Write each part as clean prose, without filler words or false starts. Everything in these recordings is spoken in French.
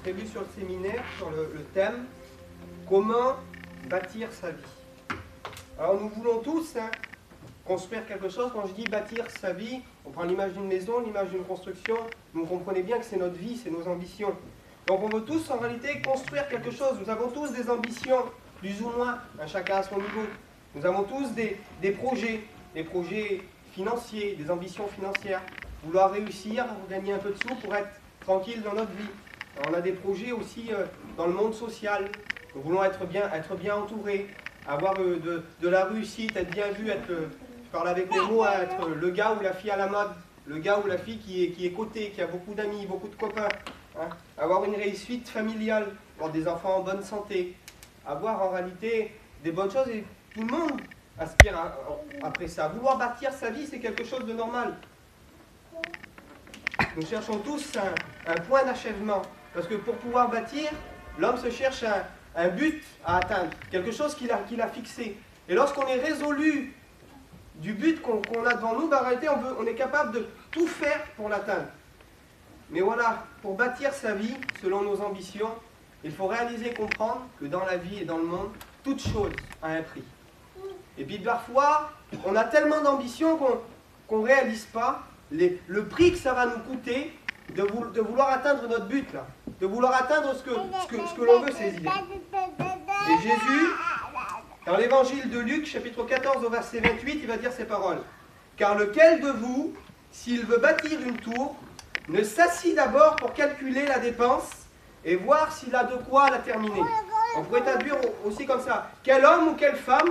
prévu sur le séminaire, sur le thème « Comment bâtir sa vie ». Alors nous voulons tous construire quelque chose. Quand je dis bâtir sa vie, on prend l'image d'une maison, l'image d'une construction. Vous comprenez bien que c'est notre vie, c'est nos ambitions. Donc on veut tous en réalité construire quelque chose. Nous avons tous des ambitions, plus ou moins, chacun à son niveau. Nous avons tous des projets financiers, des ambitions financières. Vouloir réussir, gagner un peu de sous pour être tranquille dans notre vie. On a des projets aussi dans le monde social. Nous voulons être bien entourés, avoir de la réussite, être bien vu, je parle avec les mots, être le gars ou la fille à la mode, le gars ou la fille qui est coté, qui a beaucoup d'amis, beaucoup de copains, avoir une réussite familiale, avoir des enfants en bonne santé, avoir en réalité des bonnes choses, et tout le monde aspire après ça. Vouloir bâtir sa vie, c'est quelque chose de normal. Nous cherchons tous un point d'achèvement, parce que pour pouvoir bâtir, l'homme se cherche un but à atteindre, quelque chose qu'il a fixé. Et lorsqu'on est résolu du but qu'on a devant nous, en réalité, on est capable de tout faire pour l'atteindre. Mais voilà, pour bâtir sa vie, selon nos ambitions, il faut réaliser, comprendre que dans la vie et dans le monde, toute chose a un prix. Et puis parfois, on a tellement d'ambitions qu'on ne réalise pas le prix que ça va nous coûter de vouloir atteindre notre but, là, de vouloir atteindre ce que l'on veut, ces idées. Et Jésus, dans l'évangile de Luc, chapitre 14, au verset 28, il va dire ces paroles. « Car lequel de vous, s'il veut bâtir une tour, ne s'assit d'abord pour calculer la dépense et voir s'il a de quoi la terminer. » On pourrait traduire aussi comme ça. « Quel homme ou quelle femme,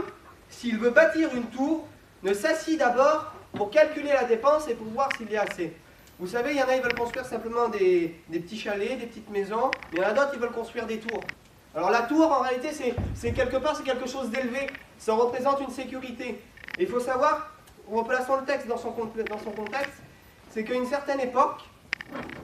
s'il veut bâtir une tour, ne s'assit d'abord pour calculer la dépense et pour voir s'il y a assez. » Vous savez, il y en a, ils veulent construire simplement des petits chalets, des petites maisons, mais il y en a d'autres, ils veulent construire des tours. Alors la tour, en réalité, c'est quelque chose d'élevé, ça représente une sécurité. Et il faut savoir, replaçons le texte dans son contexte, c'est qu'à une certaine époque,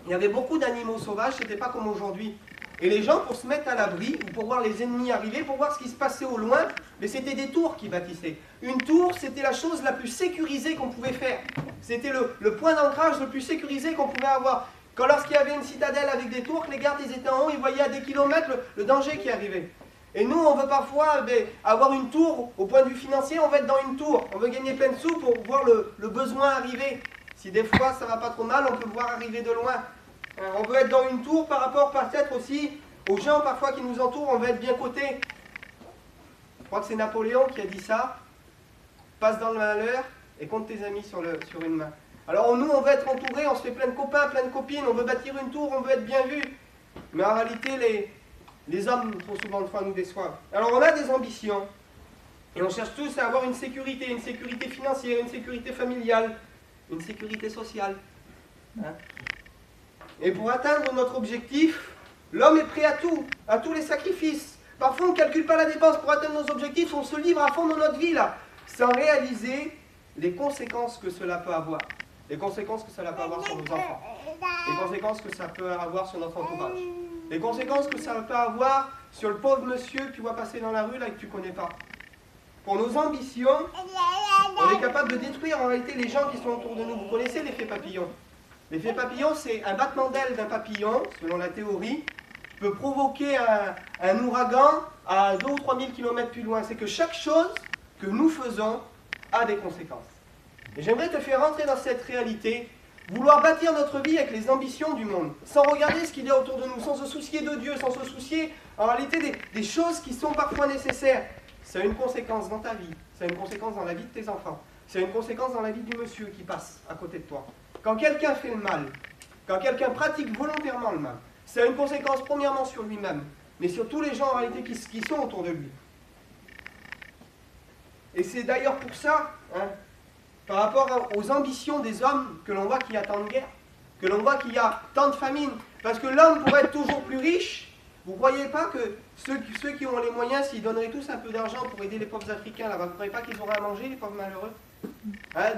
il y avait beaucoup d'animaux sauvages, c'était pas comme aujourd'hui. Et les gens, pour se mettre à l'abri, ou pour voir les ennemis arriver, pour voir ce qui se passait au loin, mais c'était des tours qui bâtissaient. Une tour, c'était la chose la plus sécurisée qu'on pouvait faire. C'était le point d'ancrage le plus sécurisé qu'on pouvait avoir. Lorsqu'il y avait une citadelle avec des tours, que les gardes ils étaient en haut, ils voyaient à des kilomètres le danger qui arrivait. Et nous, on veut parfois avoir une tour, au point de vue financier, on veut être dans une tour. On veut gagner plein de sous pour voir le besoin arriver. Si des fois ça va pas trop mal, on peut le voir arriver de loin. On veut être dans une tour par rapport peut-être aussi aux gens parfois qui nous entourent, on veut être bien coté. Je crois que c'est Napoléon qui a dit ça. Passe dans le malheur et compte tes amis sur une main. Alors nous, on veut être entouré, on se fait plein de copains, plein de copines, on veut bâtir une tour, on veut être bien vu. Mais en réalité, les hommes, trop souvent de fois, nous déçoivent. Alors on a des ambitions, et on cherche tous à avoir une sécurité financière, une sécurité familiale, une sécurité sociale. Et pour atteindre notre objectif, l'homme est prêt à tous les sacrifices. Parfois, on ne calcule pas la dépense pour atteindre nos objectifs, on se livre à fond dans notre vie, là, sans réaliser les conséquences que cela peut avoir. Les conséquences que cela peut avoir sur nos enfants. Les conséquences que ça peut avoir sur notre entourage. Les conséquences que ça peut avoir sur le pauvre monsieur que tu vois passer dans la rue, là, et que tu ne connais pas. Pour nos ambitions, on est capable de détruire en réalité les gens qui sont autour de nous. Vous connaissez l'effet papillon. L'effet papillon, c'est un battement d'aile d'un papillon, selon la théorie, peut provoquer un ouragan à 2 ou 3 000 km plus loin. C'est que chaque chose que nous faisons a des conséquences. Et j'aimerais te faire rentrer dans cette réalité, vouloir bâtir notre vie avec les ambitions du monde, sans regarder ce qu'il y a autour de nous, sans se soucier de Dieu, sans se soucier en réalité des choses qui sont parfois nécessaires. Ça a une conséquence dans ta vie, ça a une conséquence dans la vie de tes enfants, ça a une conséquence dans la vie du monsieur qui passe à côté de toi. Quand quelqu'un fait le mal, quand quelqu'un pratique volontairement le mal, ça a une conséquence premièrement sur lui-même, mais sur tous les gens en réalité qui sont autour de lui. Et c'est d'ailleurs pour ça, par rapport aux ambitions des hommes, que l'on voit qu'il y a tant de guerres, que l'on voit qu'il y a tant de famines. Parce que l'homme pourrait être toujours plus riche. Vous ne croyez pas que ceux qui ont les moyens, s'ils donneraient tous un peu d'argent pour aider les pauvres Africains, là, vous ne croyez pas qu'ils auraient à manger, les pauvres malheureux?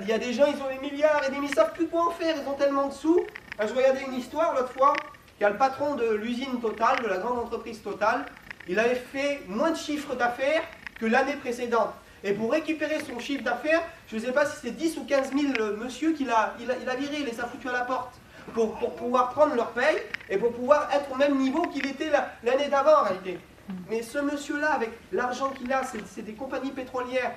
Il y a des gens, ils ont des milliards et ils ne savent plus quoi en faire, ils ont tellement de sous. Je regardais une histoire l'autre fois, qu'il y a le patron de l'usine Total, de la grande entreprise Total, il avait fait moins de chiffre d'affaires que l'année précédente. Et pour récupérer son chiffre d'affaires, je ne sais pas si c'est 10 ou 15 000 monsieur qu'il a viré, il les a foutus à la porte pour pouvoir prendre leur paye. et pour pouvoir être au même niveau qu'il était l'année d'avant en réalité. Mais ce monsieur-là, avec l'argent qu'il a, c'est des compagnies pétrolières.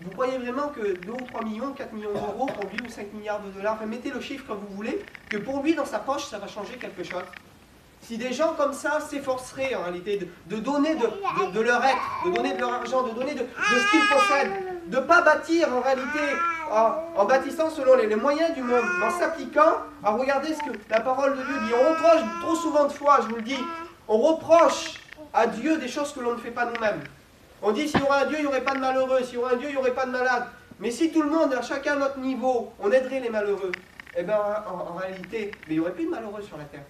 Vous croyez vraiment que 2 ou 3 millions, 4 millions d'euros pour lui, ou 5 milliards de dollars, enfin, mettez le chiffre que vous voulez, que pour lui, dans sa poche, ça va changer quelque chose? Si des gens comme ça s'efforceraient en réalité de donner de leur être, de donner de leur argent, de donner de ce qu'ils possèdent, de ne pas bâtir en réalité en bâtissant selon les moyens du monde, en s'appliquant à regarder ce que la parole de Dieu dit. On reproche trop souvent de fois, je vous le dis, on reproche à Dieu des choses que l'on ne fait pas nous-mêmes. On dit s'il y aurait un Dieu, il n'y aurait pas de malheureux, s'il y aurait un Dieu, il n'y aurait pas de malades. Mais si tout le monde, à chacun à notre niveau, on aiderait les malheureux, eh bien en réalité, il n'y aurait plus de malheureux sur la terre.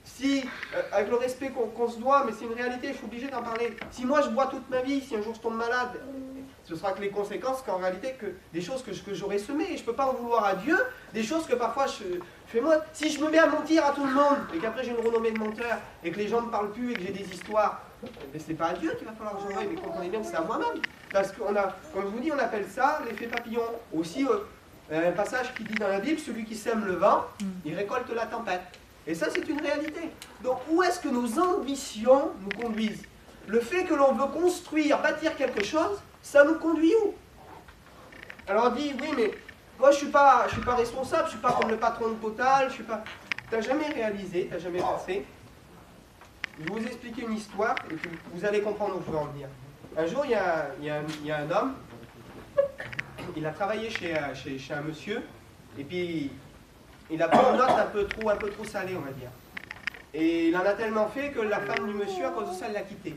Si, avec le respect qu'on se doit, mais c'est une réalité, je suis obligé d'en parler. Si moi je bois toute ma vie, si un jour je tombe malade, ce sera que les conséquences qu'en réalité, que des choses que j'aurais semées. Et je ne peux pas en vouloir à Dieu, des choses que parfois je fais moi. Si je me mets à mentir à tout le monde, et qu'après j'ai une renommée de menteur, et que les gens ne me parlent plus, et que j'ai des histoires, mais c'est pas à Dieu qu'il va falloir que j'envoie, mais comprenez bien que c'est à moi-même. Parce qu'on a, comme je vous dis, on appelle ça l'effet papillon. Aussi, un passage qui dit dans la Bible, celui qui sème le vent, il récolte la tempête. Et ça, c'est une réalité. Donc, où est-ce que nos ambitions nous conduisent? Le fait que l'on veut construire, bâtir quelque chose, ça nous conduit où? Alors on dit, oui, mais moi, je suis pas responsable, je ne suis pas comme le patron de Total, je suis pas... Tu n'as jamais réalisé, tu n'as jamais pensé. Je vais vous expliquer une histoire, et puis vous allez comprendre où je veux en venir. Un jour, il y a un homme, il a travaillé chez un monsieur, et puis... il a pris une note un peu trop salée, on va dire. Et il en a tellement fait que la femme du monsieur, à cause de ça, elle l'a quitté.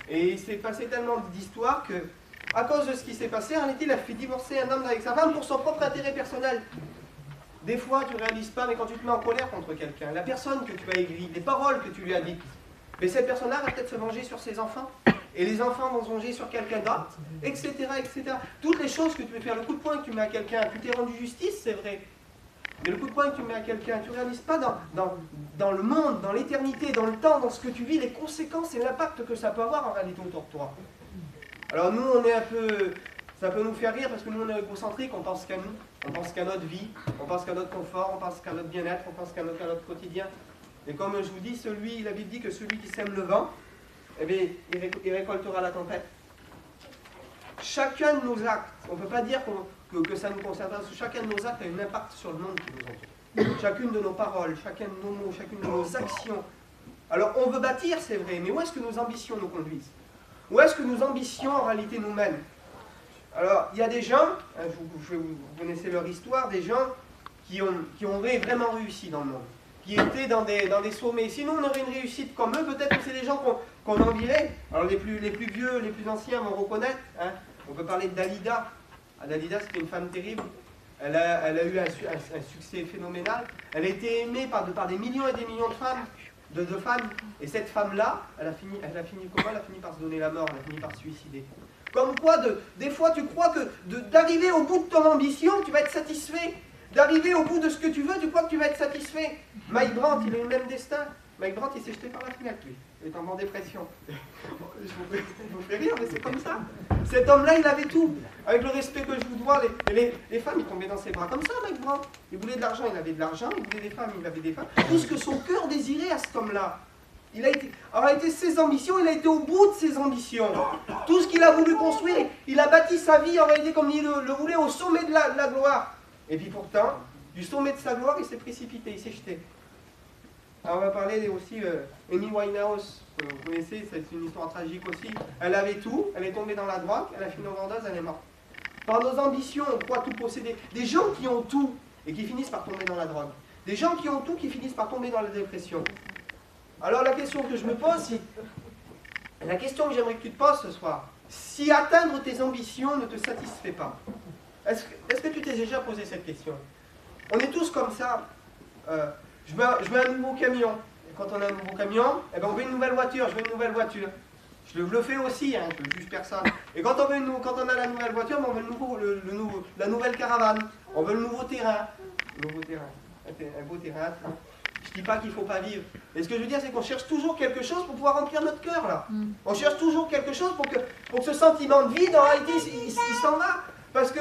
Et il s'est passé tellement d'histoires que, à cause de ce qui s'est passé, en réalité, il a fait divorcer un homme avec sa femme pour son propre intérêt personnel. Des fois, tu ne réalises pas, mais quand tu te mets en colère contre quelqu'un, la personne que tu as aigrie, les paroles que tu lui as dites, mais cette personne-là va peut-être se venger sur ses enfants. Et les enfants vont se venger sur quelqu'un d'autre, etc., etc. Toutes les choses que tu peux faire, le coup de poing que tu mets à quelqu'un, tu t'es rendu justice, c'est vrai. Mais le coup de poing que tu mets à quelqu'un, tu ne réalises pas dans le monde, dans l'éternité, dans le temps, dans ce que tu vis, les conséquences et l'impact que ça peut avoir en réalité autour de toi. Alors nous, on est un peu... ça peut nous faire rire parce que nous, on est égocentrique, on pense qu'à nous, on pense qu'à notre vie, on pense qu'à notre confort, on pense qu'à notre bien-être, on pense qu'à notre quotidien. Et comme je vous dis, la Bible dit que celui qui sème le vent, eh bien, il récoltera la tempête. Chacun de nos actes, on ne peut pas dire que ça nous concerne, parce que chacun de nos actes a un impact sur le monde qui nous entoure. Chacune de nos paroles, chacun de nos mots, chacune de nos actions. Alors on veut bâtir, c'est vrai, mais où est-ce que nos ambitions nous conduisent? Où est-ce que nos ambitions en réalité nous mènent? Alors il y a des gens, vous connaissez leur histoire, des gens qui ont vraiment réussi dans le monde, qui étaient dans des sommets. Sinon on aurait une réussite comme eux, peut-être que c'est des gens qu'on envierait. Alors les plus vieux, les plus anciens vont reconnaître, hein. On peut parler de Dalida. Dalida, c'était une femme terrible. Elle a eu un succès phénoménal. Elle a été aimée par des millions et des millions de femmes. Et cette femme-là, elle a fini comment? Elle a fini par se donner la mort, elle a fini par se suicider. Comme quoi, des fois, tu crois que d'arriver au bout de ton ambition, tu vas être satisfait. D'arriver au bout de ce que tu veux, tu crois que tu vas être satisfait. Mike Brandt, il a eu le même destin. Mike Brandt, il s'est jeté par la fenêtre, lui. Il est en dépression. Je vous fais rire, mais c'est comme ça. Cet homme-là, il avait tout. Avec le respect que je vous dois, les femmes, ils tombaient dans ses bras comme ça, Mike Brandt. Il voulait de l'argent, il avait de l'argent. Il voulait des femmes, il avait des femmes. Tout ce que son cœur désirait à cet homme-là. En réalité, ses ambitions, il a été au bout de ses ambitions. Tout ce qu'il a voulu construire, il a bâti sa vie, en réalité, comme il le voulait, au sommet de la gloire. Et puis pourtant, du sommet de sa gloire, il s'est précipité, il s'est jeté. Alors on va parler aussi Amy Winehouse, que vous connaissez, c'est une histoire tragique aussi. Elle avait tout, elle est tombée dans la drogue, elle a fini overdose, elle est morte. Par nos ambitions, on croit tout posséder. Des gens qui ont tout et qui finissent par tomber dans la drogue. Des gens qui ont tout qui finissent par tomber dans la dépression. Alors la question que je me pose, la question que j'aimerais que tu te poses ce soir, si atteindre tes ambitions ne te satisfait pas, est-ce que tu t'es déjà posé cette question? On est tous comme ça. Je veux un nouveau camion. Et quand on a un nouveau camion, eh ben on veut une nouvelle voiture. Je veux une nouvelle voiture. Je le fais aussi, hein, je ne juge personne. Et quand on a la nouvelle voiture, on veut la nouvelle caravane. On veut le nouveau terrain. Un beau terrain. Je ne dis pas qu'il ne faut pas vivre. Mais ce que je veux dire, c'est qu'on cherche toujours quelque chose pour pouvoir remplir notre cœur, là. On cherche toujours quelque chose pour que ce sentiment de vide, en réalité, il s'en va. Parce que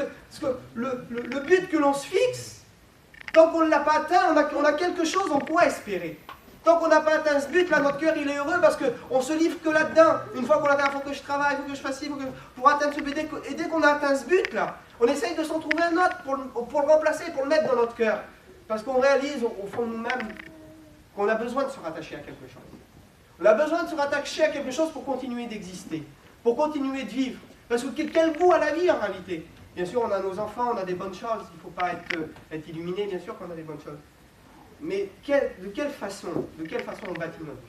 le but que l'on se fixe, tant qu'on ne l'a pas atteint, on a quelque chose en quoi espérer. Tant qu'on n'a pas atteint ce but, là, notre cœur, il est heureux parce qu'on se livre que là-dedans. Une fois qu'on a atteint, il faut que je travaille, il faut que je fasse ci, pour atteindre ce but. Et dès qu'on a atteint ce but, là, on essaye de s'en trouver un autre pour le remplacer, pour le mettre dans notre cœur. Parce qu'on réalise au fond de nous-mêmes qu'on a besoin de se rattacher à quelque chose. On a besoin de se rattacher à quelque chose pour continuer d'exister, pour continuer de vivre. Parce que quel goût à la vie en réalité. Bien sûr, on a nos enfants, on a des bonnes choses, il ne faut pas être illuminé, bien sûr qu'on a des bonnes choses. Mais de quelle façon on bâtit notre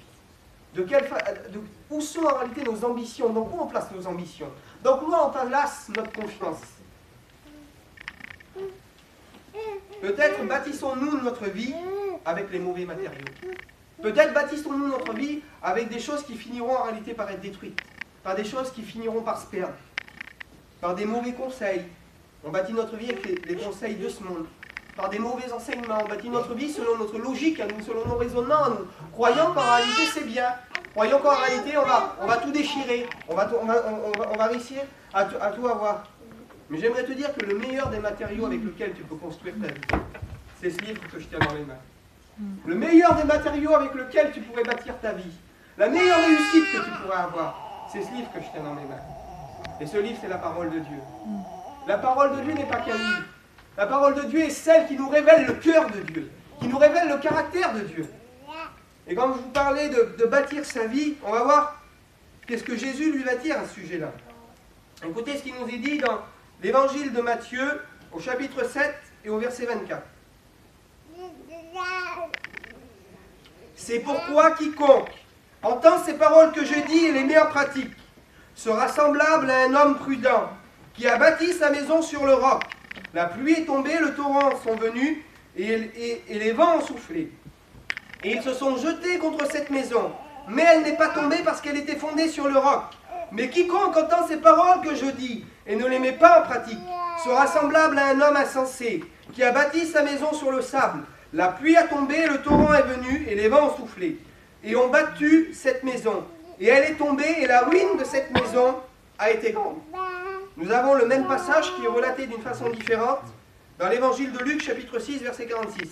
vie? Où sont en réalité nos ambitions? Donc où on place nos ambitions? Donc où on place notre confiance? Peut-être bâtissons-nous notre vie avec les mauvais matériaux. Peut-être bâtissons-nous notre vie avec des choses qui finiront en réalité par être détruites, par des choses qui finiront par se perdre, par des mauvais conseils. On bâtit notre vie avec les conseils de ce monde, par des mauvais enseignements. On bâtit notre vie selon notre logique, à nous, selon nos raisonnements, à nous, croyant qu'en réalité c'est bien, croyant qu'en réalité on va tout déchirer, on va réussir à tout avoir. Mais j'aimerais te dire que le meilleur des matériaux avec lesquels tu peux construire ta vie, c'est ce livre que je tiens dans les mains. Le meilleur des matériaux avec lesquels tu pourrais bâtir ta vie, la meilleure réussite que tu pourrais avoir, c'est ce livre que je tiens dans mes mains. Et ce livre, c'est la parole de Dieu. La parole de Dieu n'est pas qu'un livre. La parole de Dieu est celle qui nous révèle le cœur de Dieu, qui nous révèle le caractère de Dieu. Et quand je vous parlais de bâtir sa vie, on va voir qu'est-ce que Jésus lui va dire à ce sujet-là. Écoutez ce qu'il nous est dit dans l'évangile de Matthieu, au chapitre 7 et au verset 24. C'est pourquoi quiconque entend ces paroles que je dis et les met en pratique sera semblable à un homme prudent qui a bâti sa maison sur le roc. La pluie est tombée, le torrent sont venus et les vents ont soufflé. Et ils se sont jetés contre cette maison, mais elle n'est pas tombée parce qu'elle était fondée sur le roc. Mais quiconque entend ces paroles que je dis et ne les met pas en pratique sera semblable à un homme insensé qui a bâti sa maison sur le sable. La pluie a tombé, le torrent est venu et les vents ont soufflé et ont battu cette maison. Et elle est tombée et la ruine de cette maison a été grande. Nous avons le même passage qui est relaté d'une façon différente dans l'évangile de Luc, chapitre 6, verset 46.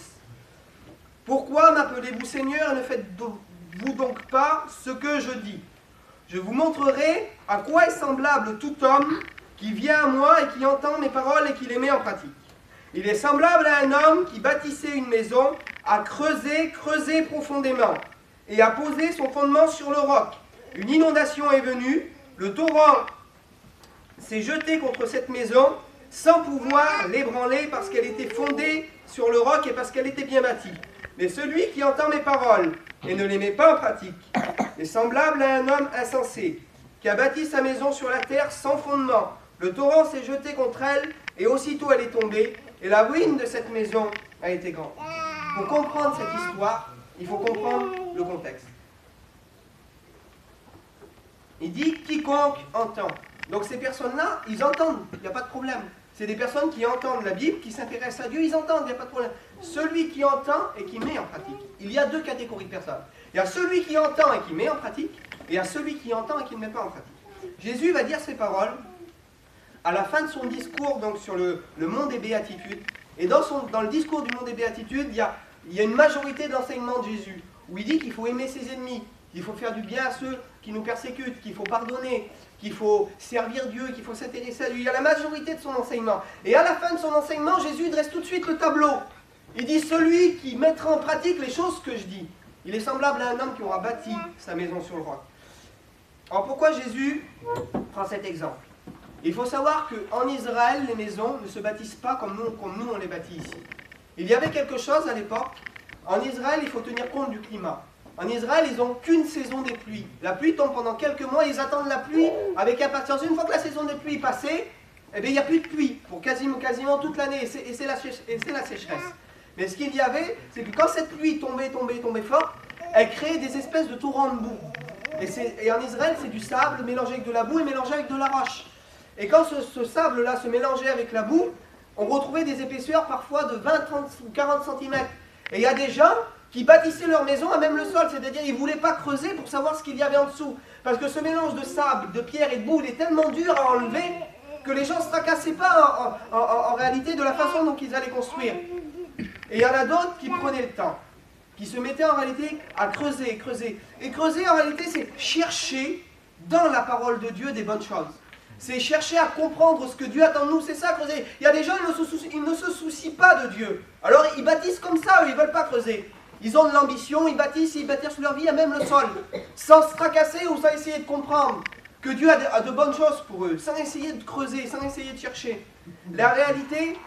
Pourquoi m'appelez-vous Seigneur et ne faites-vous donc pas ce que je dis? Je vous montrerai à quoi est semblable tout homme qui vient à moi et qui entend mes paroles et qui les met en pratique. Il est semblable à un homme qui bâtissait une maison, a creusé profondément et a posé son fondement sur le roc. Une inondation est venue, le torrent s'est jeté contre cette maison sans pouvoir l'ébranler parce qu'elle était fondée sur le roc et parce qu'elle était bien bâtie. Mais celui qui entend mes paroles et ne les met pas en pratique est semblable à un homme insensé qui a bâti sa maison sur la terre sans fondement. Le torrent s'est jeté contre elle et aussitôt elle est tombée et la ruine de cette maison a été grande. Pour comprendre cette histoire, il faut comprendre le contexte. Il dit « quiconque entend ». Donc ces personnes-là, ils entendent, il n'y a pas de problème. C'est des personnes qui entendent la Bible, qui s'intéressent à Dieu, ils entendent, il n'y a pas de problème. Celui qui entend et qui met en pratique. Il y a deux catégories de personnes. Il y a celui qui entend et qui met en pratique, et il y a celui qui entend et qui ne met pas en pratique. Jésus va dire ces paroles à la fin de son discours donc, sur le mont des béatitudes. Et dans le discours du mont des béatitudes, il y a une majorité d'enseignements de Jésus, où il dit qu'il faut aimer ses ennemis, qu'il faut faire du bien à ceux qui nous persécutent, qu'il faut pardonner, qu'il faut servir Dieu, qu'il faut s'intéresser à Dieu. Il y a la majorité de son enseignement. Et à la fin de son enseignement, Jésus dresse tout de suite le tableau. Il dit, celui qui mettra en pratique les choses que je dis, il est semblable à un homme qui aura bâti sa maison sur le roc. Alors pourquoi Jésus prend cet exemple? Il faut savoir qu'en Israël, les maisons ne se bâtissent pas comme nous on les bâtit ici. Il y avait quelque chose à l'époque. En Israël, il faut tenir compte du climat. En Israël, ils n'ont qu'une saison des pluies. La pluie tombe pendant quelques mois, ils attendent la pluie avec impatience. Une fois que la saison des pluies est passée, eh bien, il n'y a plus de pluie pour quasiment toute l'année, et c'est la sécheresse. Mais ce qu'il y avait, c'est que quand cette pluie tombait fort, elle créait des espèces de torrents de boue. Et en Israël, c'est du sable mélangé avec de la boue et mélangé avec de la roche. Et quand ce sable-là se mélangeait avec la boue, on retrouvait des épaisseurs parfois de 20, 30 ou 40 cm. Et il y a des gens qui bâtissaient leur maison à même le sol, c'est-à-dire ils ne voulaient pas creuser pour savoir ce qu'il y avait en dessous. Parce que ce mélange de sable, de pierre et de boue, il est tellement dur à enlever que les gens ne se tracassaient pas en réalité de la façon dont ils allaient construire. Et il y en a d'autres qui prenaient le temps. qui se mettait en réalité à creuser, creuser. Et creuser en réalité c'est chercher dans la parole de Dieu des bonnes choses. C'est chercher à comprendre ce que Dieu attend de nous, c'est ça creuser. Il y a des gens, ils ne se soucient pas de Dieu. Alors ils bâtissent comme ça, eux, ils ne veulent pas creuser. Ils ont de l'ambition, ils bâtissent sur leur vie à même le sol, sans se tracasser ou sans essayer de comprendre que Dieu a de bonnes choses pour eux, sans essayer de creuser, sans essayer de chercher. La réalité,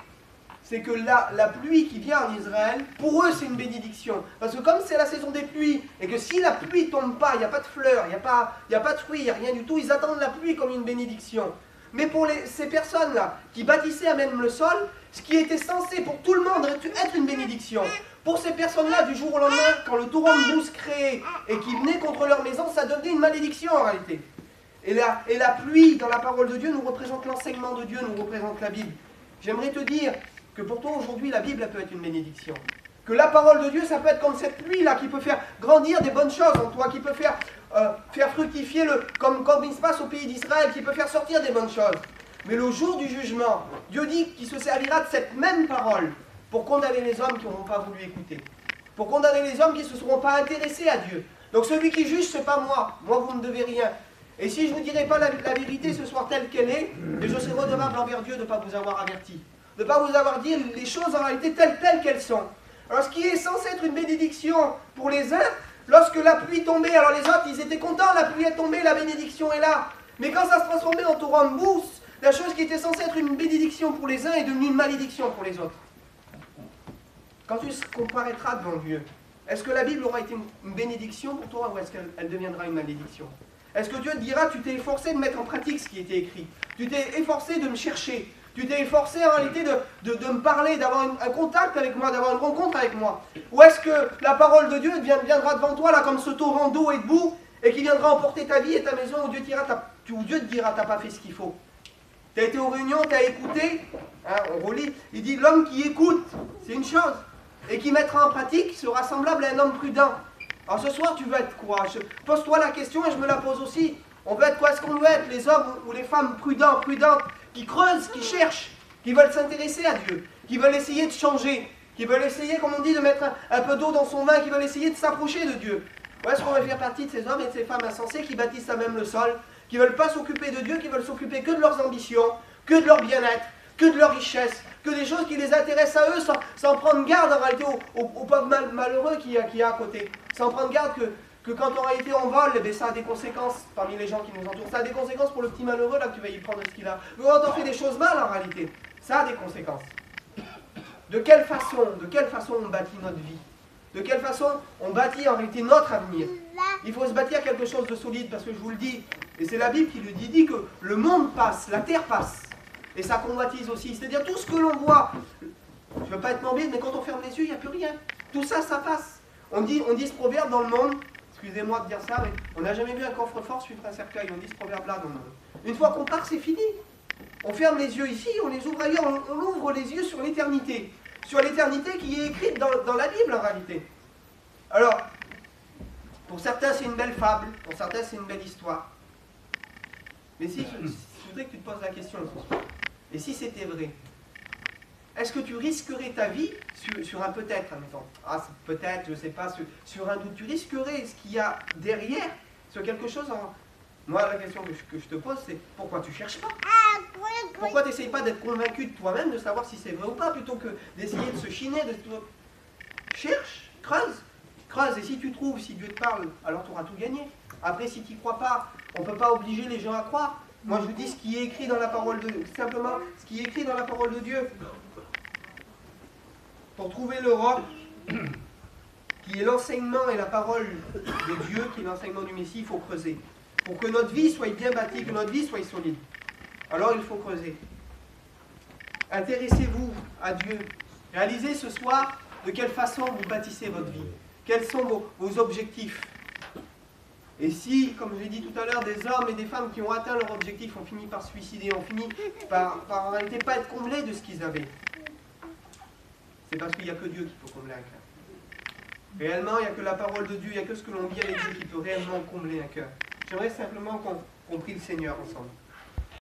c'est que la pluie qui vient en Israël, pour eux c'est une bénédiction. Parce que comme c'est la saison des pluies, et que si la pluie ne tombe pas, il n'y a pas de fleurs, il n'y a pas de fruits, il n'y a rien du tout, ils attendent la pluie comme une bénédiction. Mais pour ces personnes-là, qui bâtissaient à même le sol, ce qui était censé pour tout le monde être une bénédiction, pour ces personnes-là, du jour au lendemain, quand le torrent de boue se créait et qui venait contre leur maison, ça devenait une malédiction en réalité. Et la pluie, dans la parole de Dieu, nous représente l'enseignement de Dieu, nous représente la Bible. J'aimerais te dire que pour toi aujourd'hui, la Bible elle peut être une bénédiction. Que la parole de Dieu, ça peut être comme cette pluie-là qui peut faire grandir des bonnes choses en toi, qui peut faire fructifier, comme il se passe au pays d'Israël, qui peut faire sortir des bonnes choses. Mais le jour du jugement, Dieu dit qu'il se servira de cette même parole pour condamner les hommes qui n'auront pas voulu écouter. Pour condamner les hommes qui ne se seront pas intéressés à Dieu. Donc celui qui juge, ce n'est pas moi. Moi, vous ne me devez rien. Et si je ne vous dirai pas la vérité ce soir telle qu'elle est, et je serai redevable envers Dieu de ne pas vous avoir averti. De ne pas vous avoir dit les choses en réalité telles qu'elles sont. Alors ce qui est censé être une bénédiction pour les uns, lorsque la pluie tombait, alors les autres ils étaient contents, la pluie est tombée, la bénédiction est là. Mais quand ça se transformait en torrent de boue, la chose qui était censée être une bénédiction pour les uns est devenue une malédiction pour les autres. Quand tu comparaîtras devant Dieu, est-ce que la Bible aura été une bénédiction pour toi ou est-ce qu'elle deviendra une malédiction? Est-ce que Dieu te dira, tu t'es efforcé de mettre en pratique ce qui était écrit, tu t'es efforcé de me chercher, tu t'es efforcé en réalité de me parler, d'avoir un contact avec moi, d'avoir une rencontre avec moi? Ou est-ce que la parole de Dieu viendra devant toi là comme ce torrent d'eau et de boue et qui viendra emporter ta vie et ta maison où Dieu te dira, t'as pas fait ce qu'il faut? Tu as été aux réunions, tu as écouté, hein, on relit, il dit l'homme qui écoute, c'est une chose, et qui mettra en pratique sera semblable à un homme prudent. Alors ce soir, tu veux être quoi? Pose-toi la question et je me la pose aussi. On veut être quoi? Est-ce qu'on veut être les hommes ou les femmes prudents, prudentes, qui creusent, qui cherchent, qui veulent s'intéresser à Dieu, qui veulent essayer de changer, qui veulent essayer, comme on dit, de mettre un peu d'eau dans son vin, qui veulent essayer de s'approcher de Dieu? Ou est-ce qu'on veut faire partie de ces hommes et de ces femmes insensés qui bâtissent à même le sol, qui ne veulent pas s'occuper de Dieu, qui veulent s'occuper que de leurs ambitions, que de leur bien-être, que de leur richesse, que des choses qui les intéressent à eux, sans prendre garde en réalité aux pauvres malheureux qu'il y a à côté. Sans prendre garde que quand en réalité on vole, eh bien, ça a des conséquences parmi les gens qui nous entourent. Ça a des conséquences pour le petit malheureux là que tu vas y prendre ce qu'il a. Mais quand on fait des choses mal en réalité, ça a des conséquences. De quelle façon on bâtit notre vie? De quelle façon on bâtit en réalité notre avenir? Il faut se bâtir quelque chose de solide parce que je vous le dis, et c'est la Bible qui le dit que le monde passe, la terre passe, et ça convoitise aussi. C'est-à-dire tout ce que l'on voit, je ne veux pas être morbide, mais quand on ferme les yeux, il n'y a plus rien. Tout ça, ça passe. On dit ce proverbe dans le monde, excusez-moi de dire ça, mais on n'a jamais vu un coffre-fort suivre un cercueil. On dit ce proverbe-là dans le monde. Une fois qu'on part, c'est fini. On ferme les yeux ici, on les ouvre ailleurs, on ouvre les yeux sur l'éternité. Sur l'éternité qui est écrite dans la Bible en réalité. Alors, pour certains c'est une belle fable, pour certains c'est une belle histoire. Mais si, je voudrais que tu te poses la question ce soir. Et si c'était vrai, est-ce que tu risquerais ta vie sur un peut-être, admettons? Ah, peut-être, je ne sais pas, sur un doute. Tu risquerais ce qu'il y a derrière, sur quelque chose en... Moi, la question que je te pose, c'est pourquoi tu ne cherches pas? Pourquoi tu n'essayes pas d'être convaincu de toi-même, de savoir si c'est vrai ou pas, plutôt que d'essayer de se chiner, Cherche, creuse, creuse, et si tu trouves, si Dieu te parle, alors tu auras tout gagné. Après, si tu n'y crois pas, on ne peut pas obliger les gens à croire. Moi, je vous dis ce qui est écrit dans la parole de Dieu, simplement ce qui est écrit dans la parole de Dieu. Pour trouver l'Europe, qui est l'enseignement et la parole de Dieu, qui est l'enseignement du Messie, il faut creuser. Pour que notre vie soit bien bâtie, que notre vie soit solide. Alors il faut creuser. Intéressez-vous à Dieu. Réalisez ce soir de quelle façon vous bâtissez votre vie. Quels sont vos objectifs. Et si, comme je l'ai dit tout à l'heure, des hommes et des femmes qui ont atteint leur objectif ont fini par se suicider, ont fini par en réalité pas être comblés de ce qu'ils avaient, c'est parce qu'il n'y a que Dieu qui peut combler un cœur. Réellement, il n'y a que la parole de Dieu, il n'y a que ce que l'on vit avec Dieu qui peut réellement combler un cœur. J'aimerais simplement qu'on prie le Seigneur ensemble.